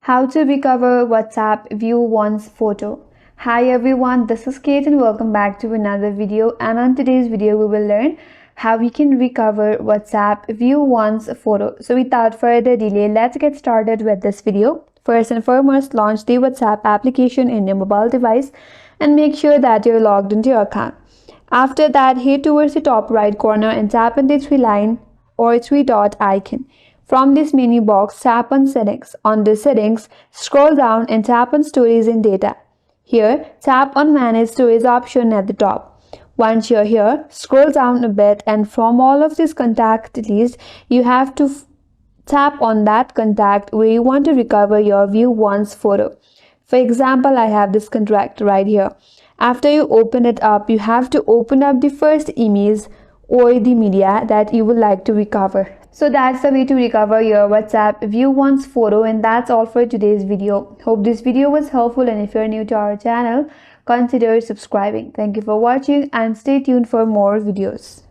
How to recover WhatsApp view once photo. Hi everyone, this is Kate and welcome back to another video, and on today's video we will learn how we can recover WhatsApp view once photo. So without further delay, let's get started with this video. First and foremost, launch the WhatsApp application in your mobile device and make sure that you're logged into your account. After that, head towards the top right corner and tap on the three dot icon. From this menu box, tap on Settings. On the Settings, scroll down and tap on Storage and Data. Here, tap on Manage Storage option at the top. Once you're here, scroll down a bit, and from all of this contact list, you have to tap on that contact where you want to recover your view once photo. For example, I have this contact right here. After you open it up, you have to open up the first image or the media that you would like to recover. So that's the way to recover your WhatsApp view once photo, and that's all for today's video. Hope this video was helpful, and if you're new to our channel, consider subscribing. Thank you for watching and stay tuned for more videos.